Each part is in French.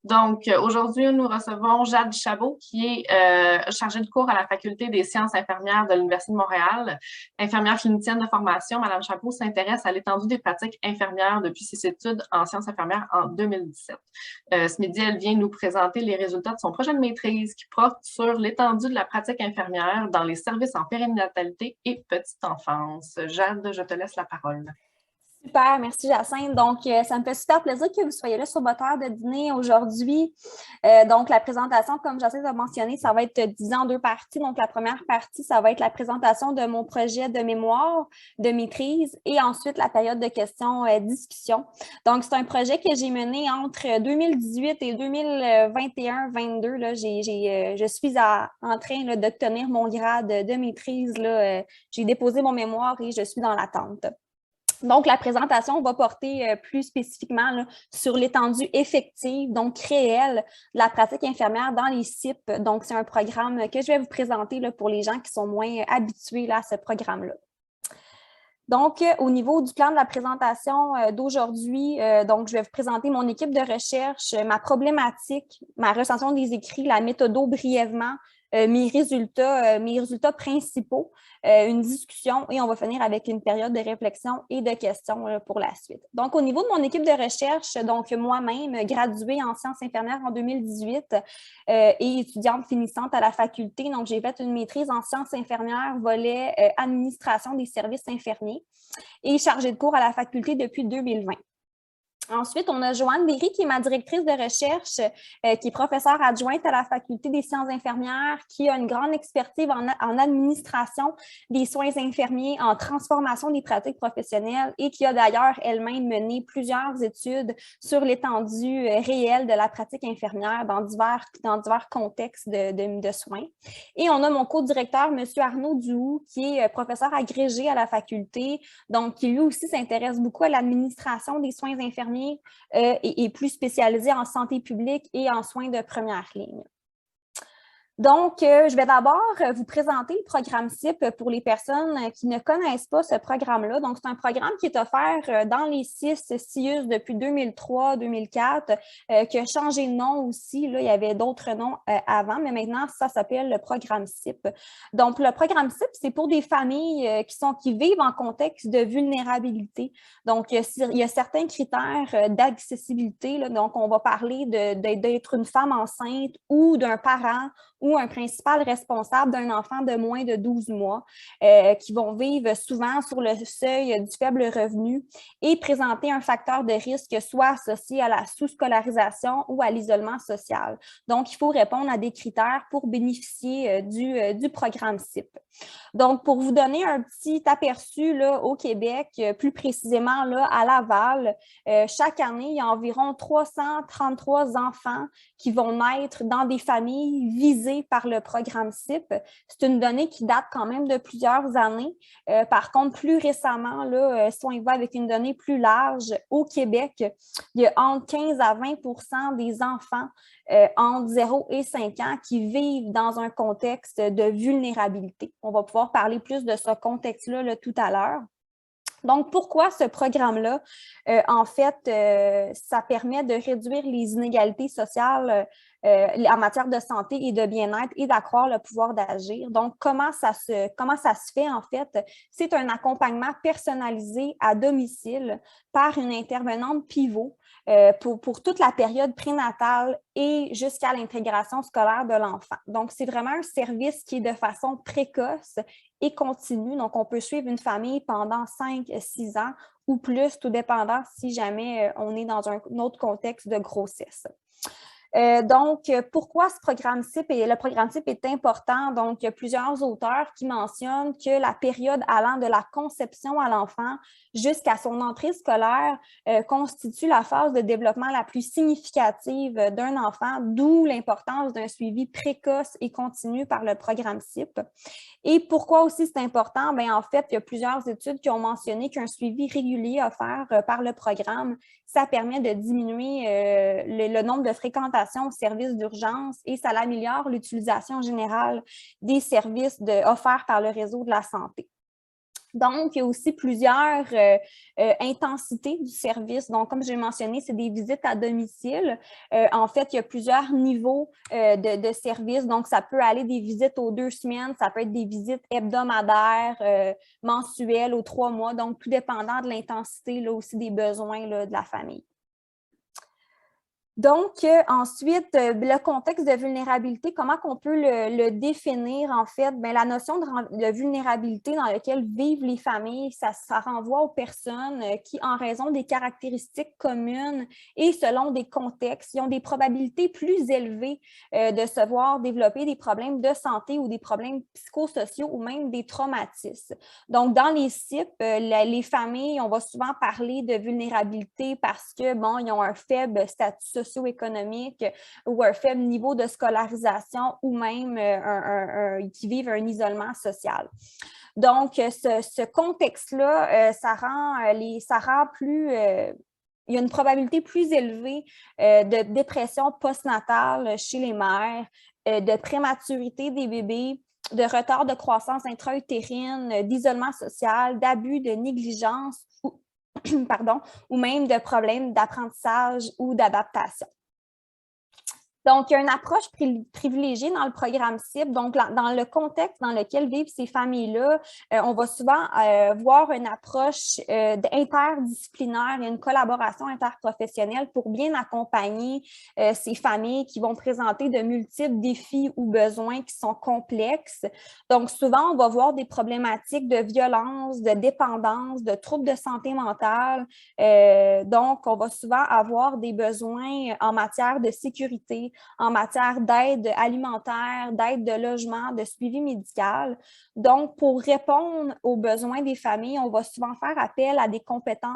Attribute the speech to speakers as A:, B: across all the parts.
A: Donc, aujourd'hui, nous recevons Jade Chabot, qui est chargée de cours à la Faculté des sciences infirmières de l'Université de Montréal. Infirmière clinicienne de formation, Madame Chabot s'intéresse à l'étendue des pratiques infirmières depuis ses études en sciences infirmières en 2017. Ce midi, elle vient nous présenter les résultats de son projet de maîtrise qui porte sur l'étendue de la pratique infirmière dans les services en périnatalité et petite enfance. Jade, je te laisse la parole.
B: Super, merci Jacinthe. Donc, ça me fait super plaisir que vous soyez là sur votre heure de dîner aujourd'hui. Donc, la présentation, comme Jacinthe a mentionné, ça va être divisé en deux parties. Donc, la première partie, ça va être la présentation de mon projet de mémoire, de maîtrise et ensuite la période de questions-discussion. Donc, c'est un projet que j'ai mené entre 2018 et 2021-22. Je suis en train d'obtenir mon grade de maîtrise. J'ai déposé mon mémoire et je suis dans l'attente. Donc, la présentation va porter plus spécifiquement sur l'étendue effective, donc réelle, de la pratique infirmière dans les CIP. Donc, c'est un programme que je vais vous présenter pour les gens qui sont moins habitués à ce programme-là. Donc, au niveau du plan de la présentation d'aujourd'hui, donc je vais vous présenter mon équipe de recherche, ma problématique, ma recension des écrits, la méthodo brièvement, mes résultats principaux, une discussion et on va finir avec une période de réflexion et de questions pour la suite. Donc, au niveau de mon équipe de recherche, donc moi-même, graduée en sciences infirmières en 2018 et étudiante finissante à la faculté, donc j'ai fait une maîtrise en sciences infirmières, volet administration des services infirmiers et chargée de cours à la faculté depuis 2020. Ensuite, on a Joanne Berry, qui est ma directrice de recherche, qui est professeure adjointe à la Faculté des sciences infirmières, qui a une grande expertise en administration des soins infirmiers, en transformation des pratiques professionnelles et qui a d'ailleurs elle-même mené plusieurs études sur l'étendue réelle de la pratique infirmière dans divers contextes de soins. Et on a mon co-directeur, M. Arnaud Duhoux, qui est professeur agrégé à la faculté, donc qui lui aussi s'intéresse beaucoup à l'administration des soins infirmiers et plus spécialisé en santé publique et en soins de première ligne. Donc, je vais d'abord vous présenter le programme CIP pour les personnes qui ne connaissent pas ce programme-là. Donc, c'est un programme qui est offert dans les CIUS depuis 2003-2004, qui a changé de nom aussi. Là, il y avait d'autres noms avant, mais maintenant, ça s'appelle le programme CIP. Donc, le programme CIP, c'est pour des familles qui vivent en contexte de vulnérabilité. Donc, il y a certains critères d'accessibilité. Donc, on va parler d'être une femme enceinte ou d'un parent ou un principal responsable d'un enfant de moins de 12 mois qui vont vivre souvent sur le seuil du faible revenu et présenter un facteur de risque soit associé à la sous-scolarisation ou à l'isolement social. Donc, il faut répondre à des critères pour bénéficier du programme CIP. Donc, pour vous donner un petit aperçu au Québec, plus précisément à Laval, chaque année, il y a environ 333 enfants qui vont naître dans des familles visées par le programme CIP. C'est une donnée qui date quand même de plusieurs années. Par contre, plus récemment, si on y va avec une donnée plus large, au Québec, il y a entre 15 à 20% des enfants entre 0 et 5 ans qui vivent dans un contexte de vulnérabilité. On va pouvoir parler plus de ce contexte-là tout à l'heure. Donc, pourquoi ce programme-là? En fait, ça permet de réduire les inégalités sociales en matière de santé et de bien-être et d'accroître le pouvoir d'agir. Donc, comment ça se fait, en fait? C'est un accompagnement personnalisé à domicile par une intervenante pivot pour toute la période prénatale et jusqu'à l'intégration scolaire de l'enfant. Donc, c'est vraiment un service qui est de façon précoce et continue. Donc, on peut suivre une famille pendant 5-6 ans ou plus, tout dépendant si jamais on est dans un autre contexte de grossesse. Donc, pourquoi ce programme CIP? Le programme CIP est important. Donc, il y a plusieurs auteurs qui mentionnent que la période allant de la conception à l'enfant jusqu'à son entrée scolaire constitue la phase de développement la plus significative d'un enfant, d'où l'importance d'un suivi précoce et continu par le programme CIP. Et pourquoi aussi c'est important? Bien, en fait, il y a plusieurs études qui ont mentionné qu'un suivi régulier offert par le programme, ça permet de diminuer le nombre de fréquentations aux services d'urgence et ça améliore l'utilisation générale des services offerts par le réseau de la santé. Donc, il y a aussi plusieurs intensités du service. Donc, comme j'ai mentionné, c'est des visites à domicile. En fait, il y a plusieurs niveaux de service. Donc, ça peut aller des visites aux 2 semaines, ça peut être des visites hebdomadaires, mensuelles, aux 3 mois. Donc, tout dépendant de l'intensité là, aussi des besoins là, de la famille. Donc, ensuite, le contexte de vulnérabilité, comment on peut le définir en fait? Bien, la notion de vulnérabilité dans laquelle vivent les familles, ça renvoie aux personnes qui, en raison des caractéristiques communes et selon des contextes, ils ont des probabilités plus élevées de se voir développer des problèmes de santé ou des problèmes psychosociaux ou même des traumatismes. Donc, dans les CIP, les familles, on va souvent parler de vulnérabilité parce que, bon, ils ont un faible statut socio-économique ou un faible niveau de scolarisation ou même qui vivent un isolement social. Donc, ce contexte-là, ça rend plus... il y a une probabilité plus élevée de dépression postnatale chez les mères, de prématurité des bébés, de retard de croissance intra-utérine, d'isolement social, d'abus, de négligence ou même de problèmes d'apprentissage ou d'adaptation. Donc, il y a une approche privilégiée dans le programme CIP. Donc, dans le contexte dans lequel vivent ces familles-là, on va souvent voir une approche interdisciplinaire et une collaboration interprofessionnelle pour bien accompagner ces familles qui vont présenter de multiples défis ou besoins qui sont complexes. Donc, souvent, on va voir des problématiques de violence, de dépendance, de troubles de santé mentale. Donc, on va souvent avoir des besoins en matière de sécurité, en matière d'aide alimentaire, d'aide de logement, de suivi médical. Donc, pour répondre aux besoins des familles, on va souvent faire appel à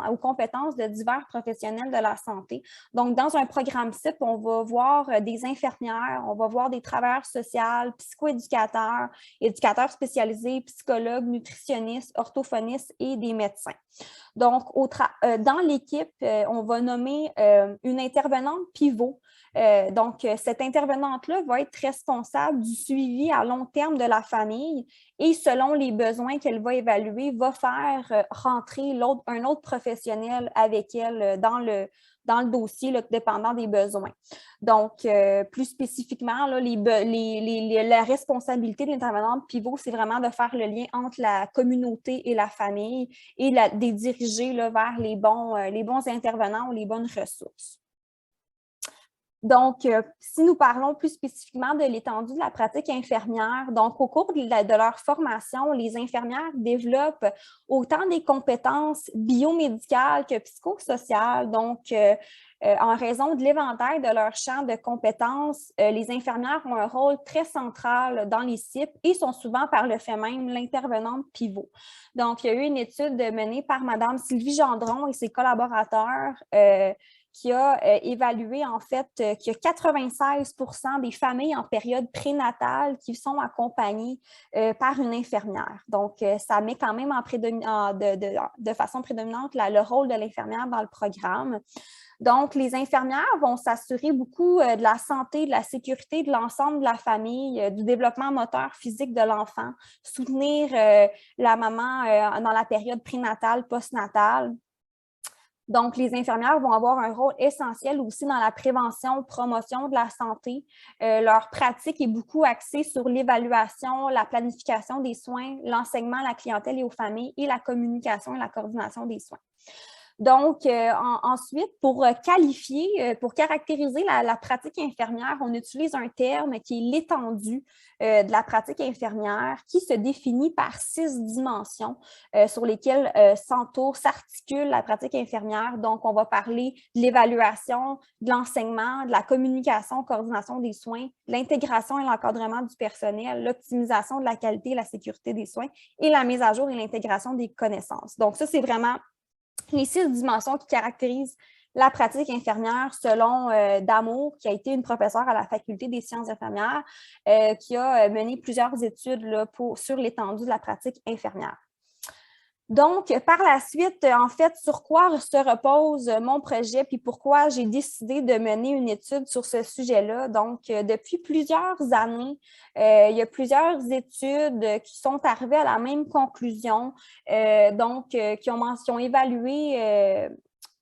B: aux compétences de divers professionnels de la santé. Donc, dans un programme CIP, on va voir des infirmières, on va voir des travailleurs sociaux, psychoéducateurs, éducateurs spécialisés, psychologues, nutritionnistes, orthophonistes et des médecins. Donc, dans l'équipe, on va nommer une intervenante pivot. Donc, cette intervenante-là va être responsable du suivi à long terme de la famille et selon les besoins qu'elle va évaluer, va faire rentrer un autre professionnel avec elle dans le dossier, là, dépendant des besoins. Donc, plus spécifiquement, là, la responsabilité de l'intervenante pivot, c'est vraiment de faire le lien entre la communauté et la famille et de les diriger là, vers les bons intervenants ou les bonnes ressources. Donc, si nous parlons plus spécifiquement de l'étendue de la pratique infirmière, donc au cours de leur formation, les infirmières développent autant des compétences biomédicales que psychosociales. Donc, en raison de l'éventail de leur champ de compétences, les infirmières ont un rôle très central dans les CIP et sont souvent par le fait même l'intervenante pivot. Donc, il y a eu une étude menée par Mme Sylvie Gendron et ses collaborateurs qui a évalué en fait qu'il y a 96% des familles en période prénatale qui sont accompagnées par une infirmière. Donc, ça met quand même de façon prédominante le rôle de l'infirmière dans le programme. Donc, les infirmières vont s'assurer beaucoup de la santé, de la sécurité de l'ensemble de la famille, du développement moteur physique de l'enfant, soutenir la maman dans la période prénatale, postnatale. Donc, les infirmières vont avoir un rôle essentiel aussi dans la prévention, promotion de la santé. Leur pratique est beaucoup axée sur l'évaluation, la planification des soins, l'enseignement à la clientèle et aux familles et la communication et la coordination des soins. Donc, ensuite, pour caractériser la pratique infirmière, on utilise un terme qui est l'étendue de la pratique infirmière qui se définit par 6 dimensions sur lesquelles s'articule la pratique infirmière. Donc, on va parler de l'évaluation, de l'enseignement, de la communication, coordination des soins, l'intégration et l'encadrement du personnel, l'optimisation de la qualité et la sécurité des soins et la mise à jour et l'intégration des connaissances. Donc, ça, c'est vraiment les 6 dimensions qui caractérisent la pratique infirmière selon Damour, qui a été une professeure à la Faculté des sciences infirmières, qui a mené plusieurs études là, sur l'étendue de la pratique infirmière. Donc, par la suite, en fait, sur quoi se repose mon projet, puis pourquoi j'ai décidé de mener une étude sur ce sujet-là. Donc, depuis plusieurs années, il y a plusieurs études qui sont arrivées à la même conclusion, qui ont évalué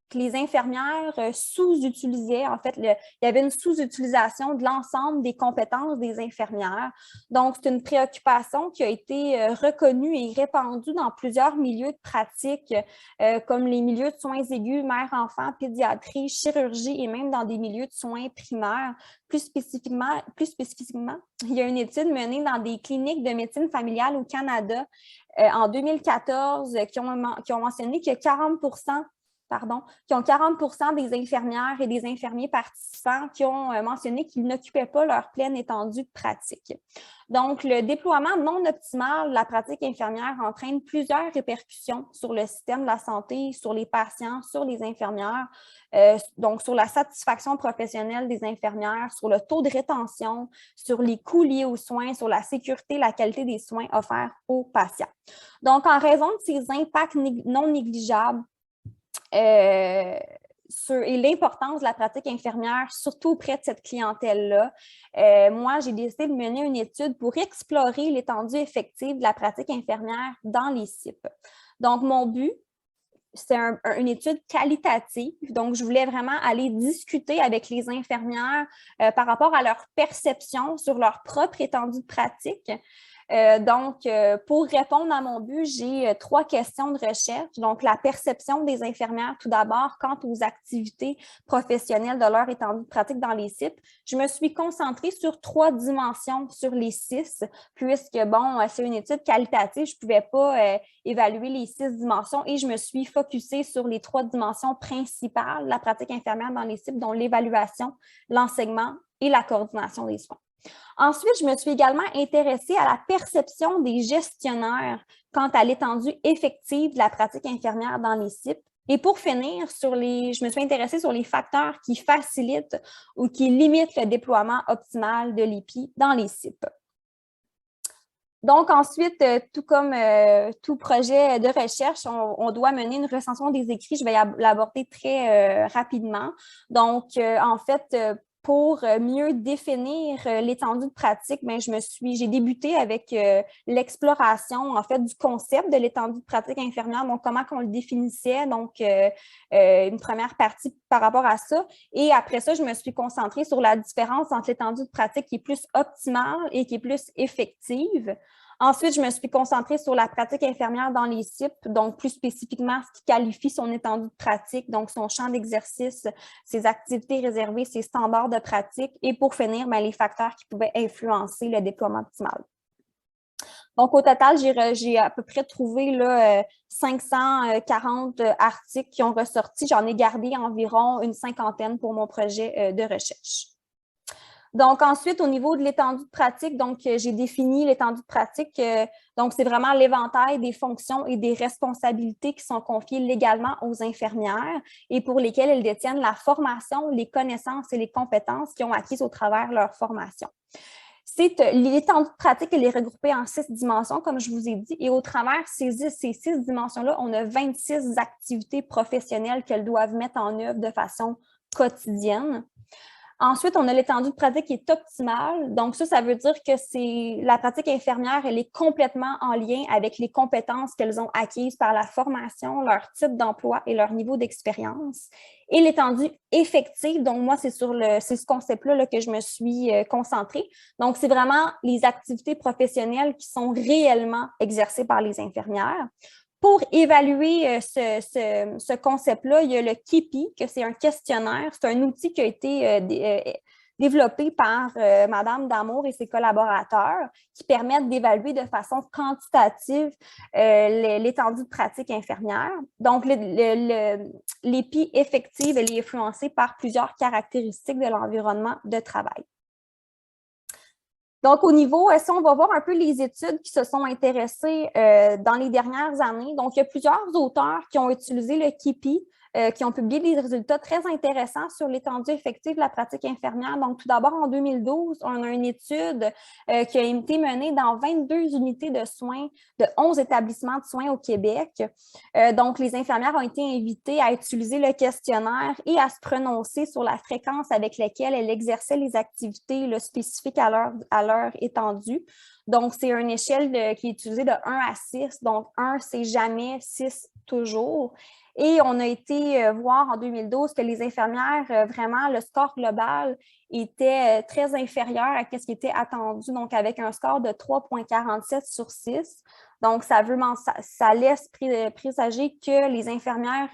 B: que les infirmières sous-utilisaient, en fait, il y avait une sous-utilisation de l'ensemble des compétences des infirmières. Donc, c'est une préoccupation qui a été reconnue et répandue dans plusieurs milieux de pratique, comme les milieux de soins aigus, mère-enfant, pédiatrie, chirurgie et même dans des milieux de soins primaires. Plus spécifiquement, il y a une étude menée dans des cliniques de médecine familiale au Canada en 2014 qui ont mentionné que 40 des infirmières et des infirmiers participants qui ont mentionné qu'ils n'occupaient pas leur pleine étendue de pratique. Donc, le déploiement non optimal de la pratique infirmière entraîne plusieurs répercussions sur le système de la santé, sur les patients, sur les infirmières, donc sur la satisfaction professionnelle des infirmières, sur le taux de rétention, sur les coûts liés aux soins, sur la sécurité, la qualité des soins offerts aux patients. Donc, en raison de ces impacts non négligeables, et l'importance de la pratique infirmière, surtout auprès de cette clientèle-là. Moi, j'ai décidé de mener une étude pour explorer l'étendue effective de la pratique infirmière dans les CIP. Donc, mon but, c'est une étude qualitative. Donc, je voulais vraiment aller discuter avec les infirmières par rapport à leur perception sur leur propre étendue de pratique. Pour répondre à mon but, j'ai 3 questions de recherche. Donc, la perception des infirmières, tout d'abord, quant aux activités professionnelles de leur étendue de pratique dans les CIP. Je me suis concentrée sur 3 dimensions sur les 6, puisque, bon, c'est une étude qualitative, je ne pouvais pas évaluer les 6 dimensions et je me suis focusée sur les 3 dimensions principales de la pratique infirmière dans les CIP, dont l'évaluation, l'enseignement et la coordination des soins. Ensuite, je me suis également intéressée à la perception des gestionnaires quant à l'étendue effective de la pratique infirmière dans les CIP. Et pour finir, je me suis intéressée sur les facteurs qui facilitent ou qui limitent le déploiement optimal de l'EPI dans les CIP. Donc, ensuite, tout comme tout projet de recherche, on doit mener une recension des écrits. Je vais l'aborder très rapidement. Donc, en fait, pour mieux définir l'étendue de pratique, j'ai débuté avec l'exploration en fait du concept de l'étendue de pratique infirmière, donc comment on le définissait, donc une première partie par rapport à ça. Et après ça, je me suis concentrée sur la différence entre l'étendue de pratique qui est plus optimale et qui est plus effective. Ensuite, je me suis concentrée sur la pratique infirmière dans les CIP, donc plus spécifiquement ce qui qualifie son étendue de pratique, donc son champ d'exercice, ses activités réservées, ses standards de pratique et pour finir, les facteurs qui pouvaient influencer le déploiement optimal. Donc, au total, j'ai à peu près trouvé là, 540 articles qui ont ressorti. J'en ai gardé environ une 50aine pour mon projet de recherche. Donc, ensuite, au niveau de l'étendue de pratique, donc j'ai défini l'étendue de pratique. Donc, c'est vraiment l'éventail des fonctions et des responsabilités qui sont confiées légalement aux infirmières et pour lesquelles elles détiennent la formation, les connaissances et les compétences qu'ils ont acquises au travers de leur formation. L'étendue de pratique, elle est regroupée en 6 dimensions, comme je vous ai dit, et au travers ces 6 dimensions-là, on a 26 activités professionnelles qu'elles doivent mettre en œuvre de façon quotidienne. Ensuite, on a l'étendue de pratique qui est optimale. Donc, ça veut dire que la pratique infirmière, elle est complètement en lien avec les compétences qu'elles ont acquises par la formation, leur type d'emploi et leur niveau d'expérience. Et l'étendue effective, donc moi, c'est ce concept-là que je me suis concentrée. Donc, c'est vraiment les activités professionnelles qui sont réellement exercées par les infirmières. Pour évaluer ce concept-là, il y a le KIPI, que c'est un questionnaire. C'est un outil qui a été développé par Madame Damour et ses collaborateurs qui permettent d'évaluer de façon quantitative l'étendue de pratique infirmière. Donc, l'EPI effective, elle est influencée par plusieurs caractéristiques de l'environnement de travail. Donc, au niveau, si on va voir un peu les études qui se sont intéressées dans les dernières années, donc il y a plusieurs auteurs qui ont utilisé le KIPI qui ont publié des résultats très intéressants sur l'étendue effective de la pratique infirmière. Donc, tout d'abord, en 2012, on a une étude qui a été menée dans 22 unités de soins de 11 établissements de soins au Québec. Donc, les infirmières ont été invitées à utiliser le questionnaire et à se prononcer sur la fréquence avec laquelle elles exerçaient les activités là, spécifiques à leur étendue. Donc, c'est une échelle qui est utilisée de 1 à 6. Donc, 1, c'est jamais, 6, toujours. Et on a été voir en 2012 que les infirmières, vraiment, le score global était très inférieur à ce qui était attendu, donc avec un score de 3,47 sur 6. Donc, ça laisse présager que les infirmières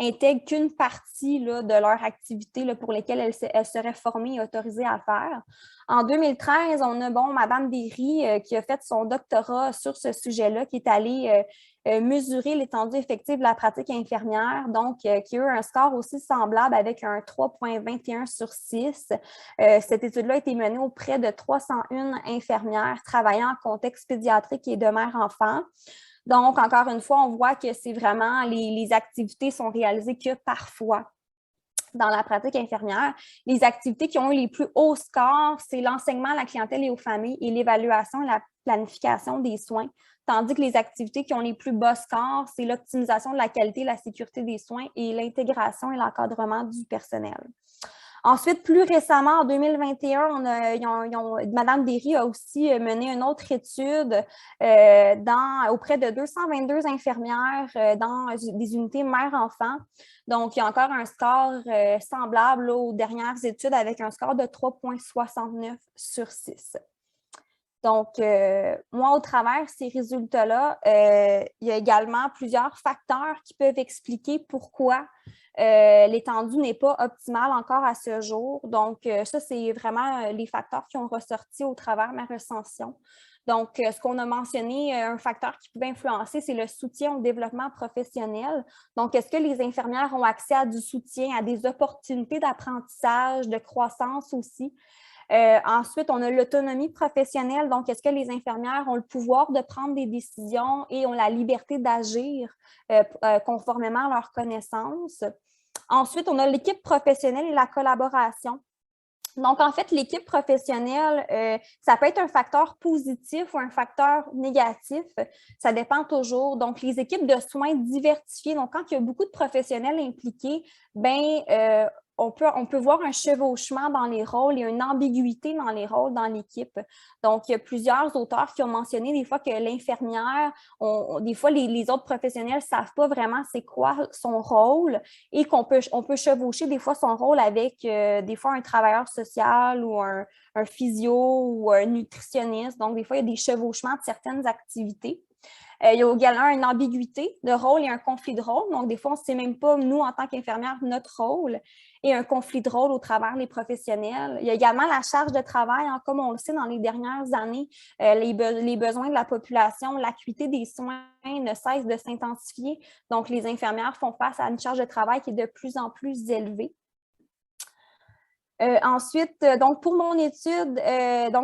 B: intègrent qu'une partie là, de leur activité là, pour lesquelles elles seraient formées et autorisées à faire. En 2013, on a Mme Derry qui a fait son doctorat sur ce sujet-là, qui est allée mesurer l'étendue effective de la pratique infirmière, donc qui a eu un score aussi semblable avec un 3,21 sur 6. Cette étude-là a été menée auprès de 301 infirmières travaillant en contexte pédiatrique et de mère-enfant. Donc, encore une fois, on voit que c'est vraiment les activités sont réalisées que parfois dans la pratique infirmière. Les activités qui ont eu les plus hauts scores, c'est l'enseignement à la clientèle et aux familles et l'évaluation et la planification des soins, tandis que les activités qui ont les plus bas scores, c'est l'optimisation de la qualité et la sécurité des soins et l'intégration et l'encadrement du personnel. Ensuite, plus récemment, en 2021, Mme Derry a aussi mené une autre étude auprès de 222 infirmières dans des unités mère-enfant. Donc, il y a encore un score semblable là, aux dernières études avec un score de 3,69 sur 6. Donc, moi, au travers de ces résultats-là, il y a également plusieurs facteurs qui peuvent expliquer pourquoi l'étendue n'est pas optimale encore à ce jour. Donc, ça, c'est vraiment les facteurs qui ont ressorti au travers de ma recension. Donc, ce qu'on a mentionné, un facteur qui pouvait influencer, c'est le soutien au développement professionnel. Donc, est-ce que les infirmières ont accès à du soutien, à des opportunités d'apprentissage, de croissance aussi? Ensuite, on a l'autonomie professionnelle. Donc, est-ce que les infirmières ont le pouvoir de prendre des décisions et ont la liberté d'agir conformément à leurs connaissances? Ensuite, on a l'équipe professionnelle et la collaboration. Donc, en fait, l'équipe professionnelle, ça peut être un facteur positif ou un facteur négatif. Ça dépend toujours. Donc, les équipes de soins diversifiées, donc quand il y a beaucoup de professionnels impliqués, on peut voir un chevauchement dans les rôles et une ambiguïté dans les rôles dans l'équipe. Donc, il y a plusieurs auteurs qui ont mentionné des fois que l'infirmière, des fois, les autres professionnels ne savent pas vraiment c'est quoi son rôle et on peut chevaucher des fois son rôle avec des fois un travailleur social ou un physio ou un nutritionniste. Donc, des fois, il y a des chevauchements de certaines activités. Il y a également une ambiguïté de rôle et un conflit de rôle. Donc, des fois, on ne sait même pas, nous, en tant qu'infirmière, notre rôle et un conflit de rôle au travers des professionnels. Il y a également la charge de travail, hein, comme on le sait dans les dernières années, les besoins de la population, l'acuité des soins ne cesse de s'intensifier. Donc, les infirmières font face à une charge de travail qui est de plus en plus élevée. Ensuite, donc pour mon étude,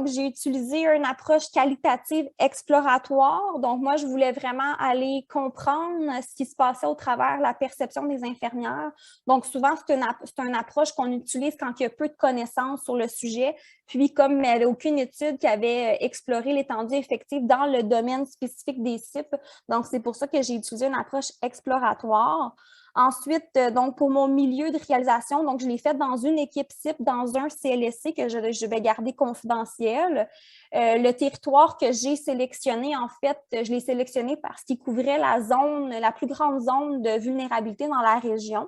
B: j'ai utilisé une approche qualitative exploratoire. Donc, moi, je voulais vraiment aller comprendre ce qui se passait au travers de la perception des infirmières. Donc, souvent, c'est une approche qu'on utilise quand il y a peu de connaissances sur le sujet. Puis, comme il n'y avait aucune étude qui avait exploré l'étendue effective dans le domaine spécifique des CIP, donc c'est pour ça que j'ai utilisé une approche exploratoire. Ensuite, donc pour mon milieu de réalisation, donc je l'ai fait dans une équipe CIP, dans un CLSC que je vais garder confidentiel. Le territoire que j'ai sélectionné, en fait, je l'ai sélectionné parce qu'il couvrait la plus grande zone de vulnérabilité dans la région.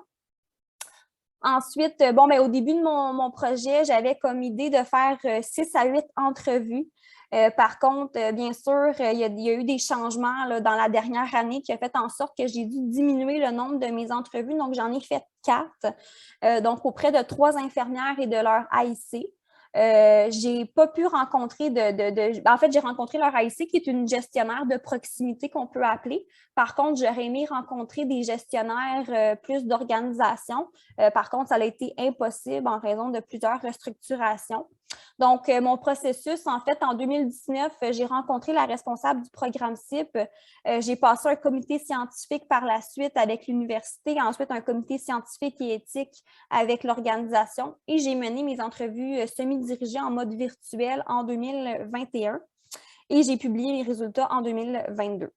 B: Ensuite, au début de mon projet, j'avais comme idée de faire 6 à 8 entrevues. Par contre, bien sûr, il y a eu des changements là, dans la dernière année qui a fait en sorte que j'ai dû diminuer le nombre de mes entrevues. Donc, j'en ai fait 4, donc auprès de 3 infirmières et de leur AIC. J'ai pas pu rencontrer en fait, j'ai rencontré leur AIC qui est une gestionnaire de proximité qu'on peut appeler. Par contre, j'aurais aimé rencontrer des gestionnaires plus d'organisation. Par contre, ça a été impossible en raison de plusieurs restructurations. Donc, mon processus, en fait, en 2019, j'ai rencontré la responsable du programme CIP. J'ai passé un comité scientifique par la suite avec l'université, ensuite un comité scientifique et éthique avec l'organisation et j'ai mené mes entrevues semi-dirigées en mode virtuel en 2021 et j'ai publié les résultats en 2022.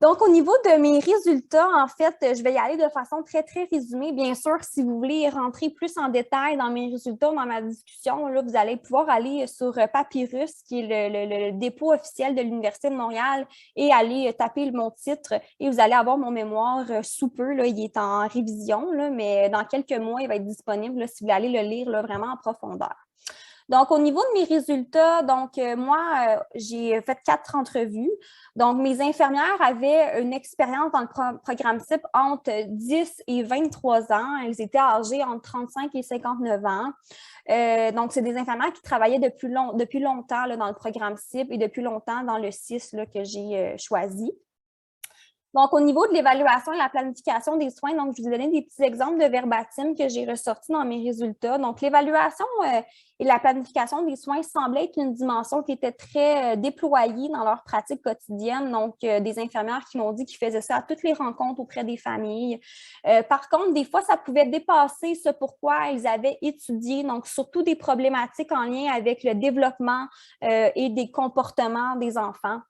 B: Donc, au niveau de mes résultats, en fait, je vais y aller de façon très, très résumée. Bien sûr, si vous voulez rentrer plus en détail dans mes résultats, dans ma discussion, là, vous allez pouvoir aller sur Papyrus, qui est le dépôt officiel de l'Université de Montréal, et aller taper mon titre et vous allez avoir mon mémoire sous peu. Là, il est en révision, là, mais dans quelques mois, il va être disponible là, si vous voulez aller le lire là, vraiment en profondeur. Donc, au niveau de mes résultats, moi, j'ai fait 4 entrevues. Donc, mes infirmières avaient une expérience dans le programme CIP entre 10 et 23 ans. Elles étaient âgées entre 35 et 59 ans. Donc, c'est des infirmières qui travaillaient depuis longtemps là, dans le programme CIP et depuis longtemps dans le CIS là, que j'ai choisi. Donc, au niveau de l'évaluation et la planification des soins, donc, je vous ai donné des petits exemples de verbatim que j'ai ressortis dans mes résultats. Donc, l'évaluation et la planification des soins semblaient être une dimension qui était très déployée dans leur pratique quotidienne. Donc, des infirmières qui m'ont dit qu'ils faisaient ça à toutes les rencontres auprès des familles. Par contre, des fois, ça pouvait dépasser ce pourquoi ils avaient étudié, donc surtout des problématiques en lien avec le développement et des comportements des enfants.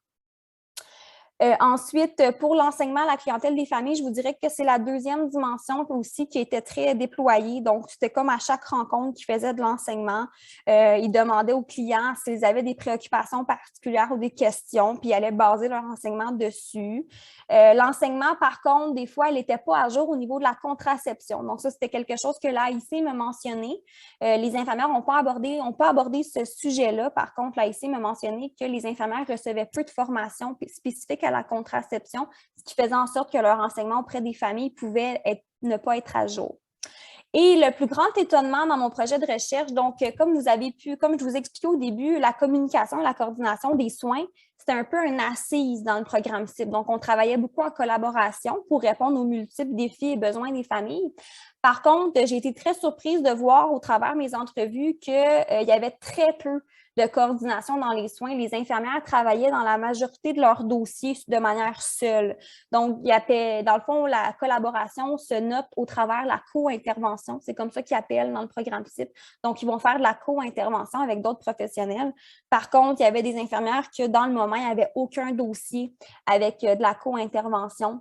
B: Ensuite, pour l'enseignement à la clientèle des familles, je vous dirais que c'est la deuxième dimension aussi qui était très déployée. Donc, c'était comme à chaque rencontre qu'ils faisaient de l'enseignement. Ils demandaient aux clients s'ils avaient des préoccupations particulières ou des questions, puis ils allaient baser leur enseignement dessus. L'enseignement, par contre, des fois, il n'était pas à jour au niveau de la contraception. Donc, ça, c'était quelque chose que l'AIC m'a mentionné. Les infirmières n'ont pas abordé ce sujet-là. Par contre, l'AIC m'a mentionné que les infirmières recevaient peu de formation spécifique à la contraception, ce qui faisait en sorte que leur enseignement auprès des familles pouvait ne pas être à jour. Et le plus grand étonnement dans mon projet de recherche, donc comme je vous ai expliqué au début, la communication et la coordination des soins, c'était un peu une assise dans le programme CIP. Donc, on travaillait beaucoup en collaboration pour répondre aux multiples défis et besoins des familles. Par contre, j'ai été très surprise de voir au travers de mes entrevues qu'il y avait très peu de coordination dans les soins. Les infirmières travaillaient dans la majorité de leurs dossiers de manière seule. Donc, dans le fond, la collaboration se note au travers de la co-intervention. C'est comme ça qu'ils appellent dans le programme CIP. Donc, ils vont faire de la co-intervention avec d'autres professionnels. Par contre, il y avait des infirmières que dans le moment, il n'y avait aucun dossier avec de la co-intervention.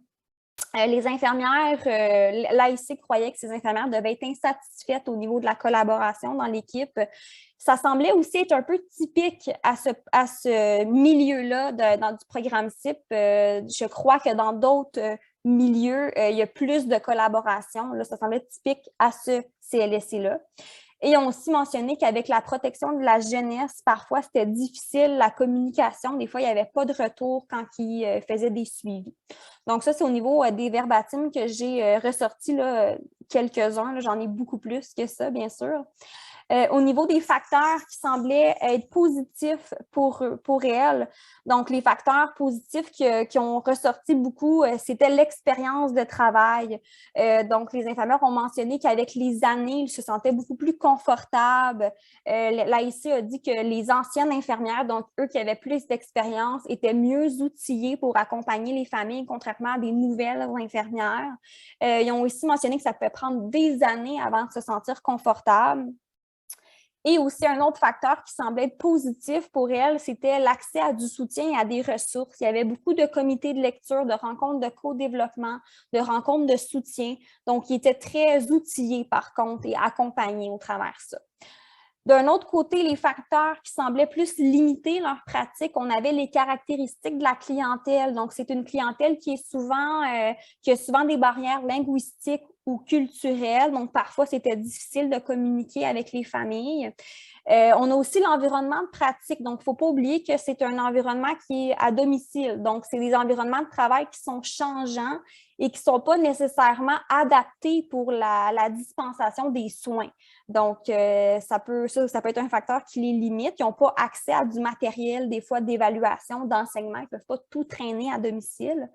B: Les infirmières, l'AIC croyait que ces infirmières devaient être insatisfaites au niveau de la collaboration dans l'équipe. Ça semblait aussi être un peu typique à ce milieu-là du programme CIP. Je crois que dans d'autres milieux, il y a plus de collaboration. Là, ça semblait typique à ce CLSC-là. Et ils ont aussi mentionné qu'avec la protection de la jeunesse, parfois, c'était difficile la communication. Des fois, il n'y avait pas de retour quand ils faisaient des suivis. Donc, ça, c'est au niveau des verbatims que j'ai ressortis quelques-uns. J'en ai beaucoup plus que ça, bien sûr. Au niveau des facteurs qui semblaient être positifs pour elles, donc les facteurs positifs qui ont ressorti beaucoup, c'était l'expérience de travail. Donc, les infirmières ont mentionné qu'avec les années, ils se sentaient beaucoup plus confortables. L'AIC a dit que les anciennes infirmières, donc eux qui avaient plus d'expérience, étaient mieux outillées pour accompagner les familles, contrairement à des nouvelles infirmières. Ils ont aussi mentionné que ça pouvait prendre des années avant de se sentir confortable. Et aussi, un autre facteur qui semblait être positif pour elle, c'était l'accès à du soutien et à des ressources. Il y avait beaucoup de comités de lecture, de rencontres de co-développement, de rencontres de soutien. Donc, ils étaient très outillés, par contre, et accompagnés au travers de ça. D'un autre côté, les facteurs qui semblaient plus limiter leur pratique, on avait les caractéristiques de la clientèle. Donc, c'est une clientèle qui a souvent des barrières linguistiques ou culturelles. Donc, parfois, c'était difficile de communiquer avec les familles. On a aussi l'environnement de pratique. Donc, il ne faut pas oublier que c'est un environnement qui est à domicile. Donc, c'est des environnements de travail qui sont changeants et qui ne sont pas nécessairement adaptés pour la dispensation des soins. Donc, ça peut être un facteur qui les limite. Ils n'ont pas accès à du matériel, des fois d'évaluation, d'enseignement. Ils ne peuvent pas tout traîner à domicile.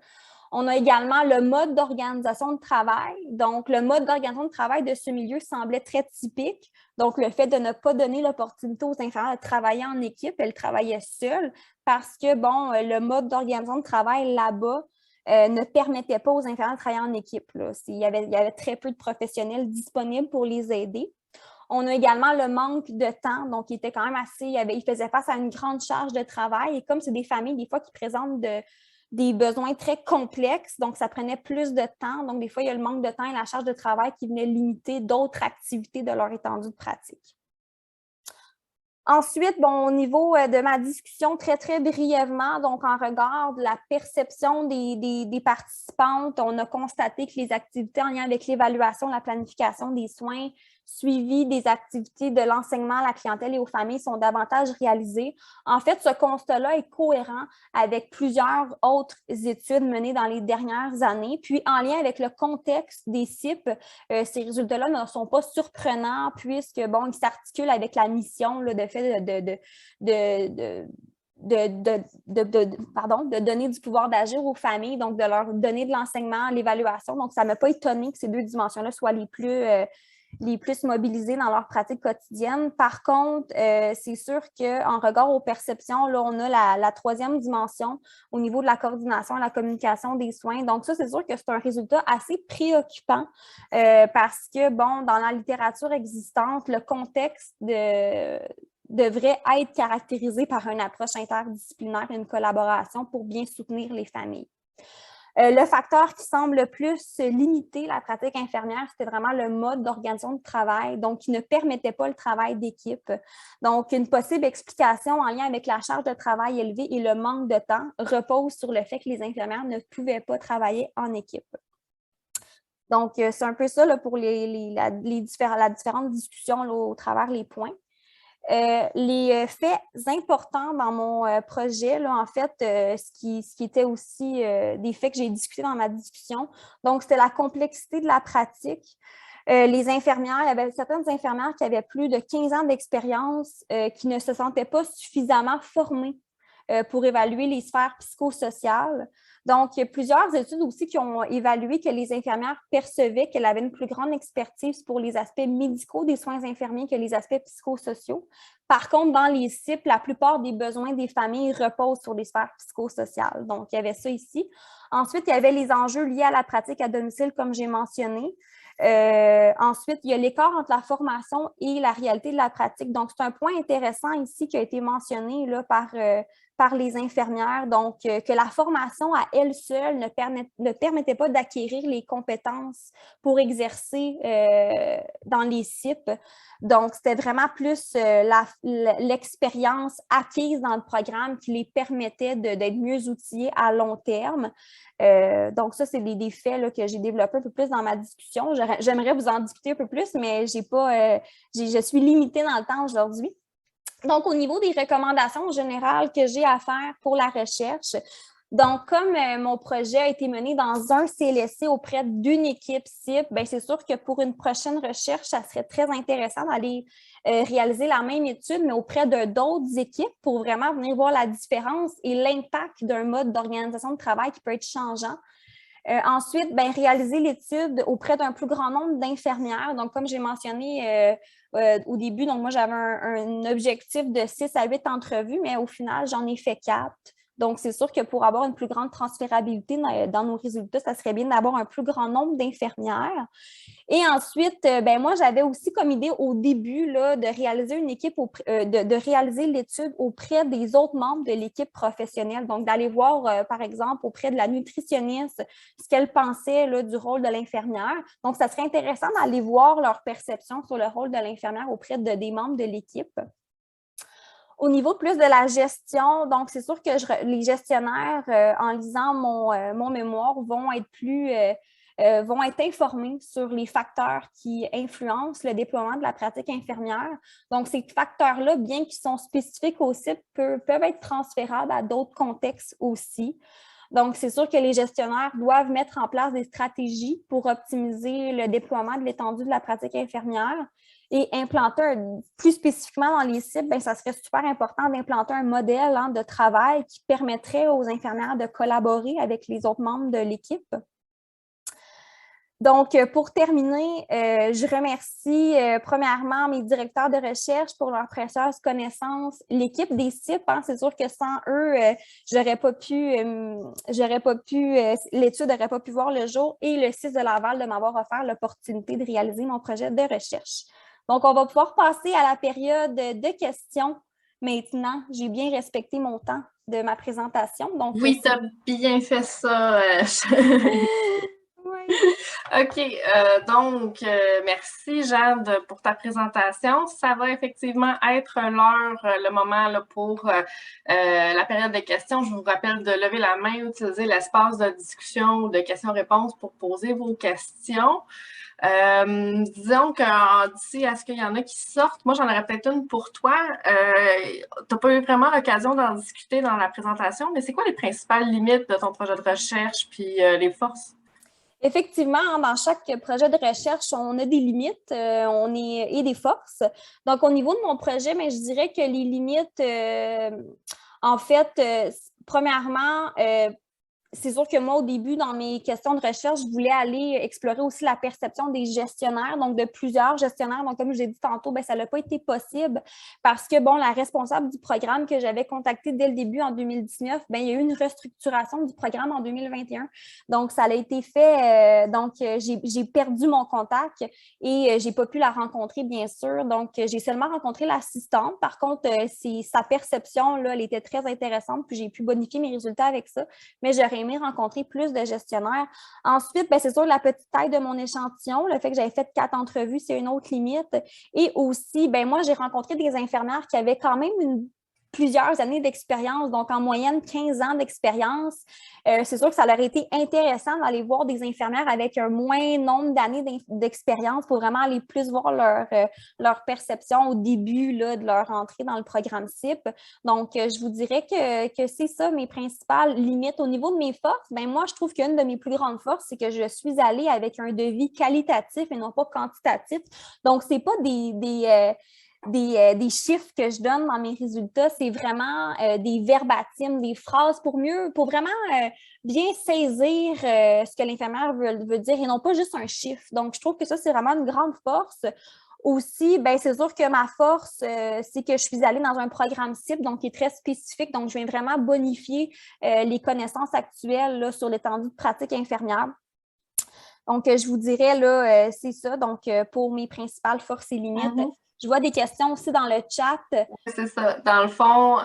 B: On a également le mode d'organisation de travail. Donc, le mode d'organisation de travail de ce milieu semblait très typique. Donc, le fait de ne pas donner l'opportunité aux infirmières de travailler en équipe, elles travaillaient seules parce que, bon, le mode d'organisation de travail là-bas ne permettait pas aux infirmières de travailler en équipe. Là. Il y avait très peu de professionnels disponibles pour les aider. On a également le manque de temps, donc il était quand même il faisait face à une grande charge de travail. Et comme c'est des familles, des fois, qui présentent des besoins très complexes, donc ça prenait plus de temps. Donc, des fois, il y a le manque de temps et la charge de travail qui venait limiter d'autres activités de leur étendue de pratique. Ensuite, bon, au niveau de ma discussion, très, très brièvement, donc en regard de la perception des participantes, on a constaté que les activités en lien avec l'évaluation, la planification des soins, suivi des activités de l'enseignement à la clientèle et aux familles sont davantage réalisées. En fait, ce constat-là est cohérent avec plusieurs autres études menées dans les dernières années. Puis, en lien avec le contexte des CIP, ces résultats-là ne sont pas surprenants puisque, bon, ils s'articulent avec la mission là, de fait de donner du pouvoir d'agir aux familles, donc de leur donner de l'enseignement, l'évaluation. Donc, ça ne m'a pas étonné que ces deux dimensions-là soient les plus mobilisés dans leur pratique quotidienne. Par contre, c'est sûr qu'en regard aux perceptions, là, on a la troisième dimension au niveau de la coordination et la communication des soins. Donc, ça, c'est sûr que c'est un résultat assez préoccupant parce que, bon, dans la littérature existante, le contexte devrait être caractérisé par une approche interdisciplinaire et une collaboration pour bien soutenir les familles. Le facteur qui semble le plus limiter la pratique infirmière, c'était vraiment le mode d'organisation de travail, donc qui ne permettait pas le travail d'équipe. Donc, une possible explication en lien avec la charge de travail élevée et le manque de temps repose sur le fait que les infirmières ne pouvaient pas travailler en équipe. Donc, c'est un peu ça là, pour la différente discussion là, au travers les points. Les faits importants dans mon projet, là, en fait, ce qui était aussi des faits que j'ai discutés dans ma discussion, donc c'était la complexité de la pratique. Les infirmières, il y avait certaines infirmières qui avaient plus de 15 ans d'expérience qui ne se sentaient pas suffisamment formées pour évaluer les sphères psychosociales. Donc, il y a plusieurs études aussi qui ont évalué que les infirmières percevaient qu'elles avaient une plus grande expertise pour les aspects médicaux des soins infirmiers que les aspects psychosociaux. Par contre, dans les CIP, la plupart des besoins des familles reposent sur les sphères psychosociales. Donc, il y avait ça ici. Ensuite, il y avait les enjeux liés à la pratique à domicile, comme j'ai mentionné. Ensuite, il y a l'écart entre la formation et la réalité de la pratique. Donc, c'est un point intéressant ici qui a été mentionné là, par les infirmières. Donc, que la formation à elle seule ne permettait pas d'acquérir les compétences pour exercer dans les CIP. Donc, c'était vraiment plus l'expérience acquise dans le programme qui les permettait d'être mieux outillés à long terme. Donc, ça, c'est des faits là, que j'ai développés un peu plus dans ma discussion. J'aimerais vous en discuter un peu plus, mais je suis limitée dans le temps aujourd'hui. Donc, au niveau des recommandations générales que j'ai à faire pour la recherche, donc, comme mon projet a été mené dans un CLSC auprès d'une équipe CIP, bien, c'est sûr que pour une prochaine recherche, ça serait très intéressant d'aller réaliser la même étude, mais auprès de d'autres équipes pour vraiment venir voir la différence et l'impact d'un mode d'organisation de travail qui peut être changeant. Ensuite, bien, réaliser l'étude auprès d'un plus grand nombre d'infirmières. Donc, comme j'ai mentionné au début, donc moi, j'avais un objectif de 6 à 8 entrevues, mais au final, j'en ai fait 4. Donc, c'est sûr que pour avoir une plus grande transférabilité dans nos résultats, ça serait bien d'avoir un plus grand nombre d'infirmières. Et ensuite, ben moi, j'avais aussi comme idée au début là, de réaliser une équipe, de réaliser l'étude auprès des autres membres de l'équipe professionnelle. Donc, d'aller voir, par exemple, auprès de la nutritionniste, ce qu'elle pensait là, du rôle de l'infirmière. Donc, ça serait intéressant d'aller voir leur perception sur le rôle de l'infirmière auprès des membres de l'équipe. Au niveau plus de la gestion, donc c'est sûr que les gestionnaires, en lisant mon mémoire, vont être informés sur les facteurs qui influencent le déploiement de la pratique infirmière. Donc, ces facteurs-là, bien qu'ils sont spécifiques au CIP, peuvent être transférables à d'autres contextes aussi. Donc, c'est sûr que les gestionnaires doivent mettre en place des stratégies pour optimiser le déploiement de l'étendue de la pratique infirmière et implanter, plus spécifiquement dans les cibles, bien, ça serait super important d'implanter un modèle de travail qui permettrait aux infirmières de collaborer avec les autres membres de l'équipe. Donc, pour terminer, je remercie premièrement mes directeurs de recherche pour leur précieuse connaissance, l'équipe des CIP. C'est sûr que sans eux, l'étude n'aurait pas pu voir le jour et le CIS de Laval de m'avoir offert l'opportunité de réaliser mon projet de recherche. Donc, on va pouvoir passer à la période de questions. Maintenant, j'ai bien respecté mon temps de ma présentation. Donc,
A: oui, tu as bien fait ça.
B: Oui.
A: OK. Donc, merci, Jade, pour ta présentation. Ça va effectivement être l'heure, le moment là, pour la période de questions. Je vous rappelle de lever la main, utiliser l'espace de discussion ou de questions-réponses pour poser vos questions. Disons que d'ici à ce qu'il y en a qui sortent, moi, j'en aurais peut-être une pour toi. Tu n'as pas eu vraiment l'occasion d'en discuter dans la présentation, mais c'est quoi les principales limites de ton projet de recherche puis les forces?
B: Effectivement, dans chaque projet de recherche, on a des limites et des forces. Donc, au niveau de mon projet, mais je dirais que les limites, en fait, premièrement, c'est sûr que moi, au début, dans mes questions de recherche, je voulais aller explorer aussi la perception des gestionnaires, donc de plusieurs gestionnaires. Donc, comme je l'ai dit tantôt, bien, ça n'a pas été possible parce que, bon, la responsable du programme que j'avais contactée dès le début en 2019, bien, il y a eu une restructuration du programme en 2021. Donc, ça a été fait. J'ai perdu mon contact et je n'ai pas pu la rencontrer, bien sûr. Donc, j'ai seulement rencontré l'assistante. Par contre, sa perception, là, elle était très intéressante, puis j'ai pu bonifier mes résultats avec ça. Mais j'aurais aimé rencontrer plus de gestionnaires. Ensuite, bien, c'est sûr, la petite taille de mon échantillon, le fait que j'avais fait 4 entrevues, c'est une autre limite. Et aussi, bien, moi, j'ai rencontré des infirmières qui avaient quand même plusieurs années d'expérience, donc en moyenne 15 ans d'expérience. C'est sûr que ça leur a été intéressant d'aller voir des infirmières avec un moins nombre d'années d'expérience pour vraiment aller plus voir leur perception au début là, de leur entrée dans le programme CIP. Donc, je vous dirais que c'est ça mes principales limites. Au niveau de mes forces, bien, moi, je trouve qu'une de mes plus grandes forces, c'est que je suis allée avec un devis qualitatif et non pas quantitatif. Donc, ce n'est pas des chiffres que je donne dans mes résultats, c'est vraiment des verbatims, des phrases pour vraiment bien saisir ce que l'infirmière veut dire et non pas juste un chiffre. Donc, je trouve que ça, c'est vraiment une grande force. Aussi, bien, c'est sûr que ma force, c'est que je suis allée dans un programme CIP, donc qui est très spécifique. Donc, je viens vraiment bonifier les connaissances actuelles là, sur l'étendue de pratique infirmière. Donc, je vous dirais, là, c'est ça. Donc, pour mes principales forces et limites, je vois des questions aussi dans le chat.
A: Oui, c'est ça. Dans le fond,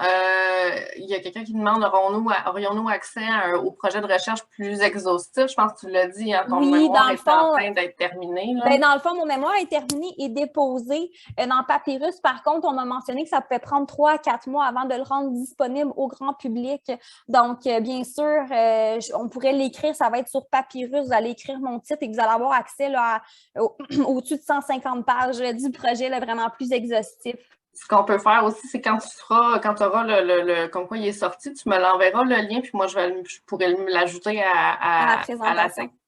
A: il y a quelqu'un qui demande aurions-nous accès au projet de recherche plus exhaustif? Je pense que tu l'as dit, hein, ton mémoire est en train d'être terminé.
B: Bien, dans le fond, mon mémoire est terminé et déposé dans Papyrus. Par contre, on m'a mentionné que ça pouvait prendre 3 à 4 mois avant de le rendre disponible au grand public. Donc, bien sûr, on pourrait l'écrire, ça va être sur Papyrus. Vous allez écrire mon titre et vous allez avoir accès là, au-dessus de 150 pages du projet, là, vraiment plus exhaustif.
A: Ce qu'on peut faire aussi, c'est quand tu auras comme quoi il est sorti, tu me l'enverras le lien, puis moi, je pourrais l'ajouter à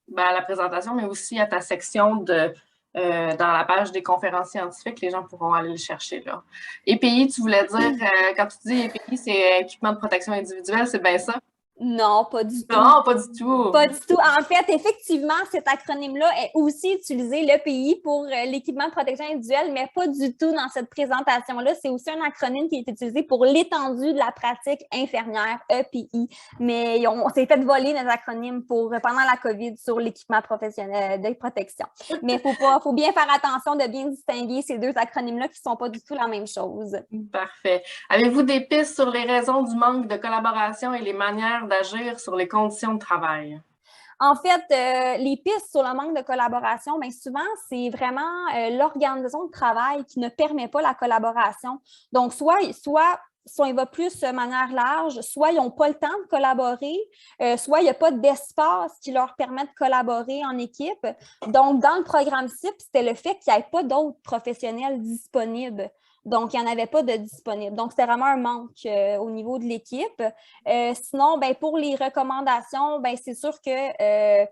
A: la présentation, mais aussi à ta section dans la page des conférences scientifiques, les gens pourront aller le chercher là. EPI, tu voulais dire, quand tu dis EPI, c'est équipement de protection individuelle, c'est bien ça?
B: Non, pas du tout.
A: Non, pas du tout.
B: Pas du tout. En fait, effectivement, cet acronyme-là est aussi utilisé, l'EPI, pour l'équipement de protection individuelle, mais pas du tout dans cette présentation-là. C'est aussi un acronyme qui est utilisé pour l'étendue de la pratique infirmière, EPI. Mais on s'est fait voler nos acronymes pendant la COVID sur l'équipement professionnel de protection. Mais faut bien faire attention de bien distinguer ces deux acronymes-là qui ne sont pas du tout la même chose.
A: Parfait. Avez-vous des pistes sur les raisons du manque de collaboration et les manières d'agir sur les conditions de travail?
B: En fait, les pistes sur le manque de collaboration, bien souvent, c'est vraiment l'organisation de travail qui ne permet pas la collaboration. Donc, soit on y va plus de manière large, soit ils n'ont pas le temps de collaborer, soit il n'y a pas d'espace qui leur permet de collaborer en équipe. Donc, dans le programme CIP, c'était le fait qu'il n'y ait pas d'autres professionnels disponibles. Donc, il n'y en avait pas de disponible. Donc, c'était vraiment un manque au niveau de l'équipe. Sinon, ben, pour les recommandations, ben, c'est sûr que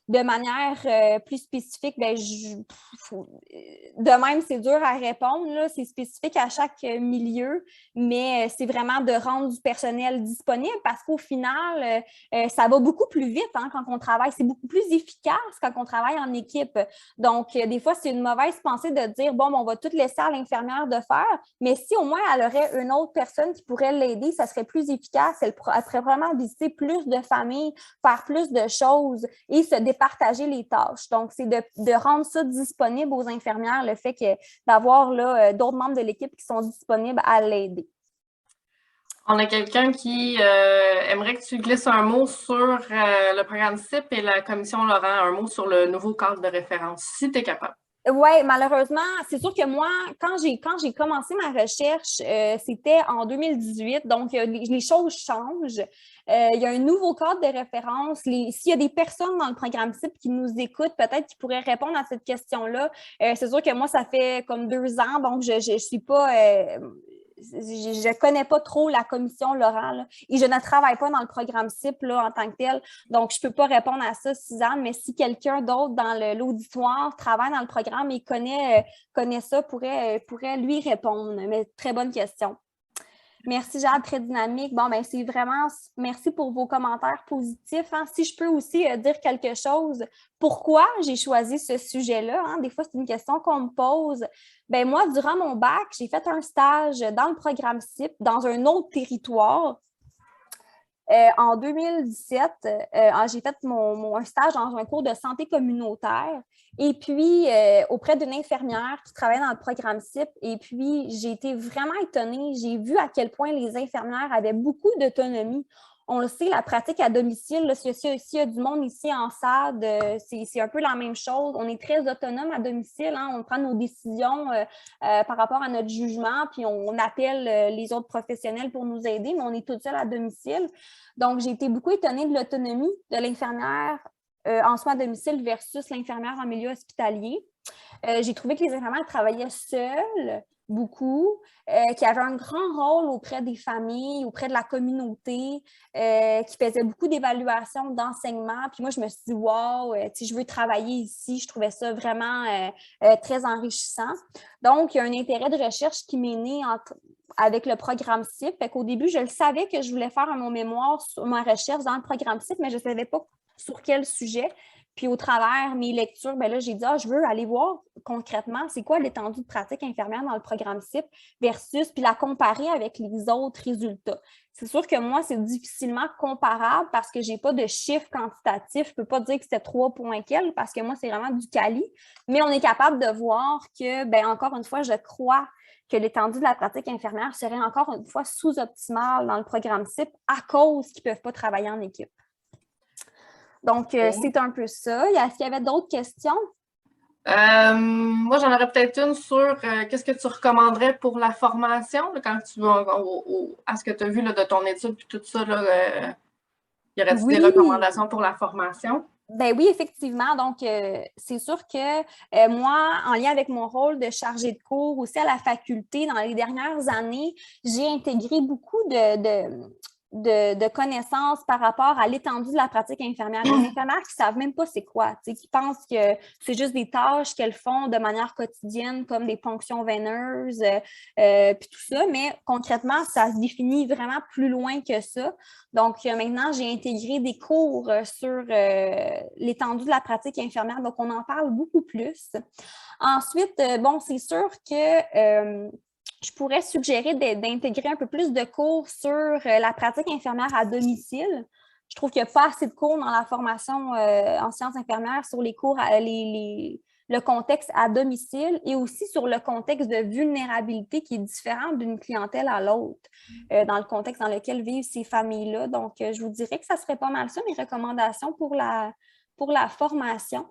B: de manière plus spécifique, ben, de même, c'est dur à répondre, là. C'est spécifique à chaque milieu, mais c'est vraiment de rendre du personnel disponible parce qu'au final, ça va beaucoup plus vite hein, quand on travaille. C'est beaucoup plus efficace quand on travaille en équipe. Donc, des fois, c'est une mauvaise pensée de dire, bon, on va tout laisser à l'infirmière de faire, mais si au moins elle aurait une autre personne qui pourrait l'aider, ça serait plus efficace. Elle serait vraiment visiter plus de familles, faire plus de choses et se départager les tâches. Donc, c'est de rendre ça disponible aux infirmières, le fait d'avoir d'autres membres de l'équipe qui sont disponibles à l'aider.
A: On a quelqu'un qui aimerait que tu glisses un mot sur le programme CIP et la commission Laurent, un mot sur le nouveau cadre de référence, si tu es capable.
B: Oui, malheureusement, c'est sûr que moi, quand j'ai commencé ma recherche, c'était en 2018, donc les choses changent. Il y a un nouveau cadre de référence. S'il y a des personnes dans le programme CIP qui nous écoutent, peut-être qui pourraient répondre à cette question-là. C'est sûr que moi, ça fait comme 2 ans, donc je suis pas... je ne connais pas trop la commission Laurent là, et je ne travaille pas dans le programme CIP là, en tant que tel, donc je ne peux pas répondre à ça, Suzanne, mais si quelqu'un d'autre dans l'auditoire travaille dans le programme et connaît ça, pourrait lui répondre. Mais très bonne question. Merci, Jade, très dynamique. Bon, ben c'est vraiment, merci pour vos commentaires positifs. Hein. Si je peux aussi dire quelque chose, pourquoi j'ai choisi ce sujet-là? Hein? Des fois, c'est une question qu'on me pose. Ben moi, durant mon bac, j'ai fait un stage dans le programme CIP, dans un autre territoire. En 2017, j'ai fait un stage dans un cours de santé communautaire et puis auprès d'une infirmière qui travaillait dans le programme CIP. Et puis, j'ai été vraiment étonnée. J'ai vu à quel point les infirmières avaient beaucoup d'autonomie. On le sait, la pratique à domicile, s'il y a du monde ici en SAD, c'est un peu la même chose. On est très autonome à domicile. Hein? On prend nos décisions par rapport à notre jugement, puis on appelle les autres professionnels pour nous aider, mais on est tout seul à domicile. Donc, j'ai été beaucoup étonnée de l'autonomie de l'infirmière en soins à domicile versus l'infirmière en milieu hospitalier. J'ai trouvé que les infirmières travaillaient seules, beaucoup, qui avaient un grand rôle auprès des familles, auprès de la communauté, qui faisaient beaucoup d'évaluations, d'enseignement. Puis moi, je me suis dit, wow, je veux travailler ici. Je trouvais ça vraiment très enrichissant. Donc, il y a un intérêt de recherche qui m'est né avec le programme CIP. Fait qu'au début, je le savais que je voulais faire mon mémoire sur ma recherche dans le programme CIP, mais je ne savais pas sur quel sujet. Puis au travers mes lectures, ben là, j'ai dit, je veux aller voir concrètement c'est quoi l'étendue de pratique infirmière dans le programme CIP versus, puis la comparer avec les autres résultats. C'est sûr que moi, c'est difficilement comparable parce que je n'ai pas de chiffres quantitatifs. Je ne peux pas dire que c'était 3 points quel parce que moi, c'est vraiment du quali. Mais on est capable de voir que, ben encore une fois, je crois que l'étendue de la pratique infirmière serait encore une fois sous-optimale dans le programme CIP à cause qu'ils ne peuvent pas travailler en équipe. Donc, c'est un peu ça. Est-ce qu'il y avait d'autres questions?
A: Moi, j'en aurais peut-être une sur qu'est-ce que tu recommanderais pour la formation là, quand tu vas à ce que tu as vu là, de ton étude puis tout ça. Y aurait-il des recommandations pour la formation?
B: Ben oui, effectivement. Donc, c'est sûr que moi, en lien avec mon rôle de chargée de cours aussi à la faculté, dans les dernières années, j'ai intégré beaucoup de connaissances par rapport à l'étendue de la pratique infirmière. Les infirmières qui ne savent même pas c'est quoi, qui pensent que c'est juste des tâches qu'elles font de manière quotidienne, comme des ponctions veineuses, puis tout ça, mais concrètement, ça se définit vraiment plus loin que ça. Donc, maintenant, j'ai intégré des cours sur l'étendue de la pratique infirmière, donc on en parle beaucoup plus. Ensuite, bon, c'est sûr que je pourrais suggérer d'intégrer un peu plus de cours sur la pratique infirmière à domicile. Je trouve qu'il n'y a pas assez de cours dans la formation en sciences infirmières sur les cours, le contexte à domicile et aussi sur le contexte de vulnérabilité qui est différent d'une clientèle à l'autre dans le contexte dans lequel vivent ces familles-là. Donc, je vous dirais que ça serait pas mal ça, mes recommandations pour la formation.